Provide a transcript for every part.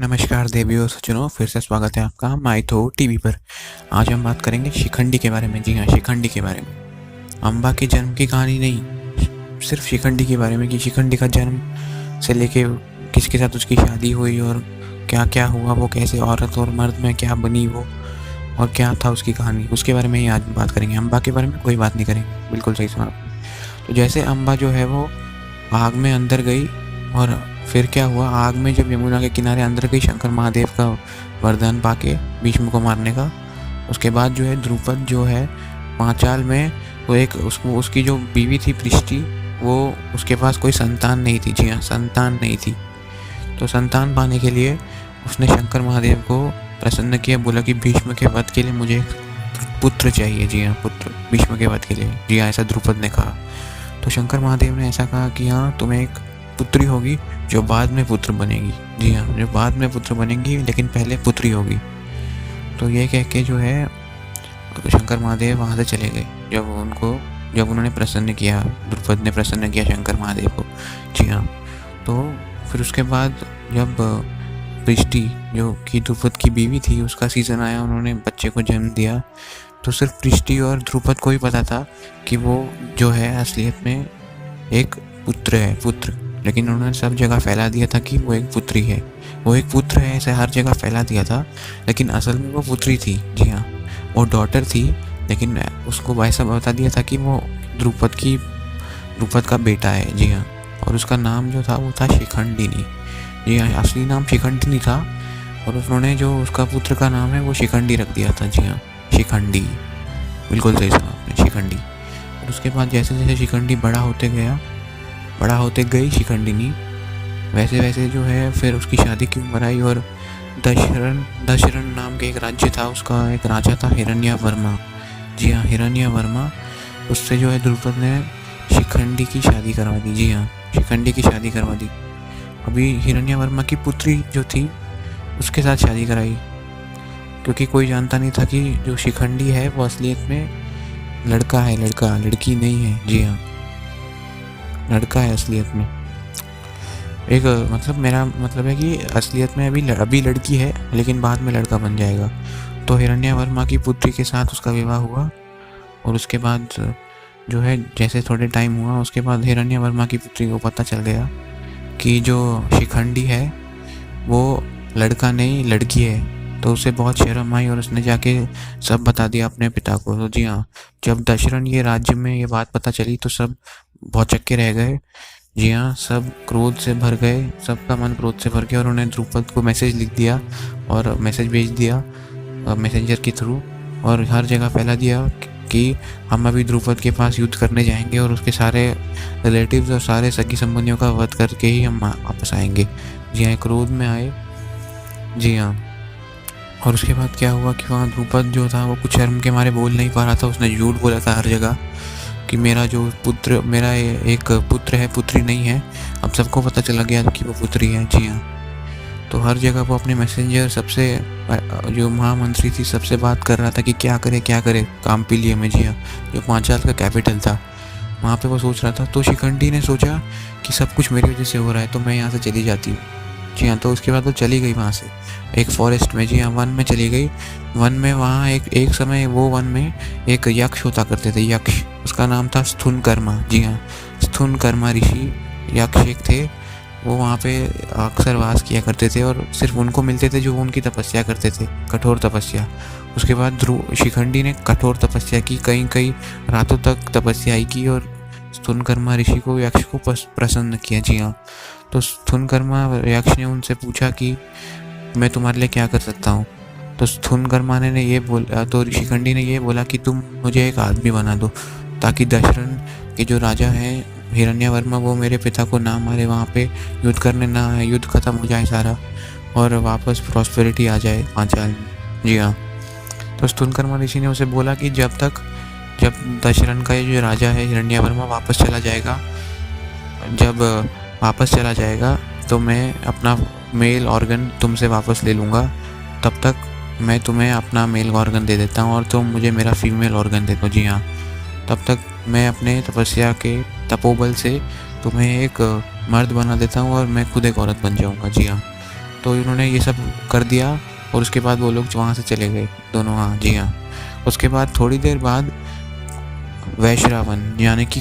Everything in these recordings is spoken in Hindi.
नमस्कार देवियों सज्जनों, फिर से स्वागत है आपका माइथो टीवी पर। आज हम बात करेंगे शिखंडी के बारे में। जी हाँ, शिखंडी के बारे में। अम्बा के जन्म की कहानी नहीं, सिर्फ शिखंडी के बारे में कि शिखंडी का जन्म से लेके किसके साथ उसकी शादी हुई और क्या क्या हुआ, वो कैसे औरत और मर्द में क्या बनी वो, और क्या था उसकी कहानी, उसके बारे में ही आज बात करेंगे। अम्बा के बारे में कोई बात नहीं करेंगे। बिल्कुल सही सुना आपने। तो जैसे अम्बा जो है वो आग में अंदर गई, और फिर क्या हुआ, आग में जब यमुना के किनारे अंदर गई शंकर महादेव का वरदान पाके भीष्म को मारने का, उसके बाद जो है द्रुपद जो है पांचाल में, वो एक उसकी जो बीवी थी पृष्टि, वो उसके पास कोई संतान नहीं थी। जी हाँ, संतान नहीं थी। तो संतान पाने के लिए उसने शंकर महादेव को प्रसन्न किया, बोला कि भीष्म के वध के लिए मुझे एक पुत्र चाहिए। जी हाँ, पुत्र भीष्म के वध के लिए। जी हाँ, ऐसा द्रुपद ने कहा। तो शंकर महादेव ने ऐसा कहा कि हाँ, तुम्हें एक पुत्री होगी जो बाद में पुत्र बनेगी। जी हाँ, जो बाद में पुत्र बनेगी, लेकिन पहले पुत्री होगी। तो ये कह के जो है शंकर महादेव वहाँ से चले गए। जब उन्होंने प्रसन्न किया, द्रुपद ने प्रसन्न किया शंकर महादेव को। जी हाँ, तो फिर उसके बाद जब पृष्टि जो कि द्रुपद की बीवी थी, उसका सीजन आया, उन्होंने बच्चे को जन्म दिया। तो सिर्फ पृष्टि और द्रुपद को ही पता था कि वो जो है असलियत में एक पुत्र है, पुत्र। लेकिन उन्होंने सब जगह फैला दिया था कि वो एक पुत्री है, वो एक पुत्र है, ऐसे हर जगह फैला दिया था। लेकिन असल में वो पुत्री थी। जी हाँ, वो डॉटर थी, लेकिन उसको ऐसा बता दिया था कि वो द्रुपद का बेटा है। जी हाँ, और उसका नाम जो था वो था शिखंडिनी। जी हाँ, असली नाम शिखंडिनी था, और उन्होंने जो उसका पुत्र का नाम है वो शिखंडी रख दिया था। जी हाँ, शिखंडी, बिल्कुल सही सुना आपने, शिखंडी। और उसके बाद जैसे जैसे शिखंडी बड़ा होते गई शिखंडिनी, वैसे वैसे जो है फिर उसकी शादी की उम्र आई, और दशरण नाम के एक राज्य था, उसका एक राजा था हिरण्यवर्मा। जी हाँ, हिरण्यवर्मा, उससे जो है द्रुपद ने शिखंडी की शादी करवा दी। जी हाँ, शिखंडी की शादी करवा दी। अभी हिरण्यवर्मा की पुत्री जो थी उसके साथ शादी कराई, क्योंकि कोई जानता नहीं था कि जो शिखंडी है वो असलियत में लड़का है, लड़की नहीं है। जी हाँ, लड़का है असलियत में। एक मतलब मेरा मतलब है कि असलियत में अभी लड़की है, लेकिन बाद में लड़का बन जाएगा। तो हिरण्यवर्मा की पुत्री के साथ उसका विवाह हुआ, और उसके बाद जो है जैसे थोड़े टाइम हुआ, उसके बाद हिरण्यवर्मा की पुत्री को पता चल गया कि जो शिखंडी है वो लड़का नहीं लड़की है। तो उसे बहुत शर्म आई, और उसने जाके सब बता दिया अपने पिता को। तो जी हाँ, जब दशरथ ये राज्य में ये बात पता चली तो सब भौचक्के रह गए। जी हाँ, सब क्रोध से भर गए, सबका मन क्रोध से भर गया, और उन्होंने द्रुपद को मैसेज लिख दिया और मैसेज भेज दिया मैसेंजर के थ्रू, और हर जगह फैला दिया कि हम अभी द्रुपद के पास युद्ध करने जाएंगे, और उसके सारे रिलेटिव्स और सारे सगी संबंधियों का वध करके ही हम वापस आएंगे। जी हाँ, क्रोध में आए। जी हाँ, और उसके बाद क्या हुआ कि वहाँ द्रुपद जो था वो कुछ शर्म के मारे बोल नहीं पा रहा था। उसने झूठ बोला था हर जगह कि मेरा एक पुत्र है, पुत्री नहीं है। अब सबको पता चला गया कि वो पुत्री है। जी हाँ, तो हर जगह वो अपने मैसेंजर सबसे जो महामंत्री थी सबसे बात कर रहा था कि क्या करे काम्पिलिय में। जी हाँ, जो पांचाल का कैपिटल था, वहाँ पे वो सोच रहा था। तो शिखंडी ने सोचा कि सब कुछ मेरी वजह से हो रहा है, तो मैं यहाँ से चली जाती हूँ। जी हाँ, तो उसके बाद वो चली गई वहाँ से एक फॉरेस्ट में। जी हाँ, वन में चली गई। वन में वहाँ एक समय वो वन में एक यक्ष होता करते थे, यक्ष, उसका नाम था स्थूनकर्मा। जी हाँ, स्थूनकर्मा ऋषि यक्ष एक थे, वो वहाँ पे अक्सर वास किया करते थे, और सिर्फ उनको मिलते थे जो उनकी तपस्या करते थे, कठोर तपस्या। उसके बाद शिखंडी ने कठोर तपस्या की, कई रातों तक तपस्या की, और स्थूनकर्मा ऋषि को यक्ष को प्रसन्न किया। जी हाँ, तो स्थूनकर्मा यक्ष ने उनसे पूछा कि मैं तुम्हारे लिए क्या कर सकता हूँ। तो स्थूनकर्मा ने ये बोला, तो शिखंडी ने ये बोला कि तुम मुझे एक आदमी बना दो, ताकि दशरथ के जो राजा हैं हिरण्यवर्मा, वो मेरे पिता को ना मारे, वहाँ पे युद्ध करने ना आए, युद्ध खत्म हो जाए सारा, और वापस प्रॉस्पेरिटी आ जाए पांचाल में। जी हाँ, तो स्थूनकर्मा ऋषि ने उसे बोला कि जब दशरथ का ये जो राजा है हिरण्यवर्मा वापस चला जाएगा तो मैं अपना मेल ऑर्गन तुमसे वापस ले लूँगा। तब तक मैं तुम्हें अपना मेल ऑर्गन दे देता हूँ, और तुम मुझे मेरा फीमेल ऑर्गन दे दो। जी हाँ, तब तक मैं अपने तपस्या के तपोबल से तुम्हें एक मर्द बना देता हूँ, और मैं खुद एक औरत बन जाऊँगा। जी हाँ, तो इन्होंने ये सब कर दिया और उसके बाद वो लोग वहाँ से चले गए दोनों। हाँ जी हाँ। उसके बाद थोड़ी देर बाद वैश्रावन यानी कि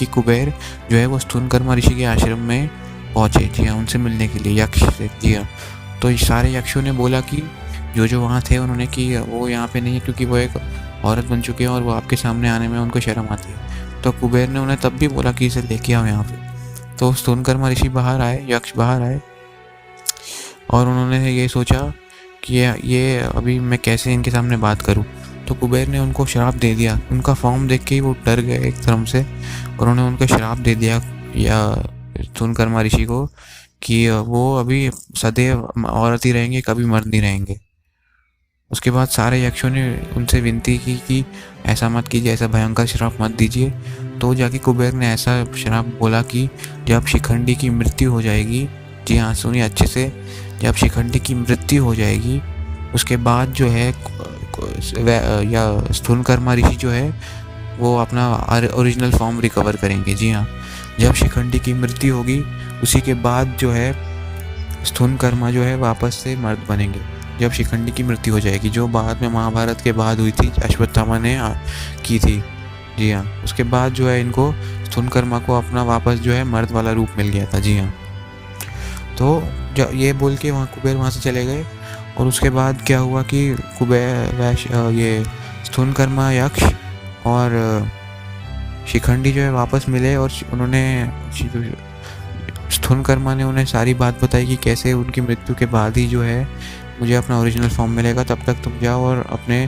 कुबेर जो है वो स्तूनकर्मा ऋषि के आश्रम में पहुँचे। जी हाँ, उनसे मिलने के लिए यक्ष से। जी हाँ। तो इस सारे यक्षों ने बोला कि जो वहाँ थे उन्होंने कि वो यहाँ पे नहीं है क्योंकि वो एक औरत बन चुके हैं और वो आपके सामने आने में उनको शर्म आती है। तो कुबेर ने उन्हें तब भी बोला कि इसे लेके आओ यहाँ पे। तो स्तूनकर्मा ऋषि बाहर आए, यक्ष बाहर आए और उन्होंने ये सोचा कि ये अभी मैं कैसे इनके सामने बात करूं। तो कुबेर ने उनको श्राप दे दिया। उनका फॉर्म देख के ही वो डर गए एक तरह से और उन्होंने उनको श्राप दे दिया या स्तूनकर्मा ऋषि को कि वो अभी सदैव औरत ही रहेंगे, कभी मर्द नहीं रहेंगे। उसके बाद सारे यक्षों ने उनसे विनती की कि ऐसा मत कीजिए, ऐसा भयंकर श्राप मत दीजिए। तो जाके कुबेर ने ऐसा श्राप बोला कि जब शिखंडी की मृत्यु हो जाएगी, जी हाँ सुनिए अच्छे से, जब शिखंडी की मृत्यु हो जाएगी उसके बाद जो है या स्तूनकर्मा ऋषि जो है वो अपना ओरिजिनल फॉर्म रिकवर करेंगे। जी हाँ, जब शिखंडी की मृत्यु होगी उसी के बाद जो है स्तूनकर्मा जो है वापस से मर्द बनेंगे। जब शिखंडी की मृत्यु हो जाएगी, जो बाद में महाभारत के बाद हुई थी, अश्वत्थामा ने की थी। जी हाँ, उसके बाद जो है इनको स्तूनकर्मा को अपना वापस जो है मर्द वाला रूप मिल गया था। जी हाँ। तो जब ये बोल के कुबेर वहाँ से चले गए और उसके बाद क्या हुआ कि ये स्तूनकर्मा यक्ष और शिखंडी जो है वापस मिले और उन्होंने स्तूनकर्मा ने उन्हें सारी बात बताई कि कैसे उनकी मृत्यु के बाद ही जो है मुझे अपना ओरिजिनल फॉर्म मिलेगा, तब तक तुम जाओ और अपने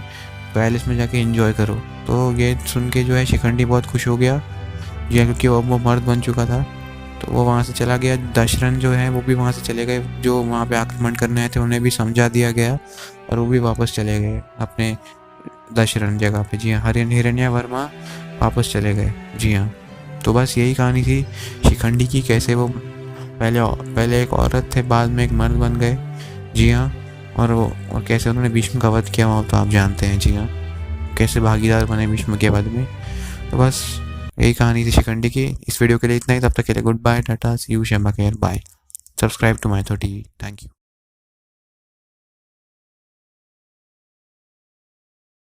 पैलेस में जाके एंजॉय करो। तो ये सुन के जो है शिखंडी बहुत खुश हो गया, या क्योंकि वो मर्द बन चुका था। तो वो वहाँ से चला गया। दशरथ जो है वो भी वहाँ से चले गए, जो वहाँ पे आक्रमण करने आए थे उन्हें भी समझा दिया गया और वो भी वापस चले गए अपने दशरथ जगह पे। जी हाँ, हिरण्यवर्मा वापस चले गए। जी हाँ, तो बस यही कहानी थी शिखंडी की, कैसे वो पहले एक औरत थे, बाद में एक मर्द बन गए। जी हाँ, और कैसे उन्होंने भीष्म का वध किया वो तो आप जानते हैं। जी हाँ, कैसे भागीदार बने भीष्म के वध में। तो बस यही कहानी थी शिखंडी की। इस वीडियो के लिए इतना ही। तब तक के लिए good bye, tata, see you, शंबा care, bye. Subscribe to Mytho TV. Thank you.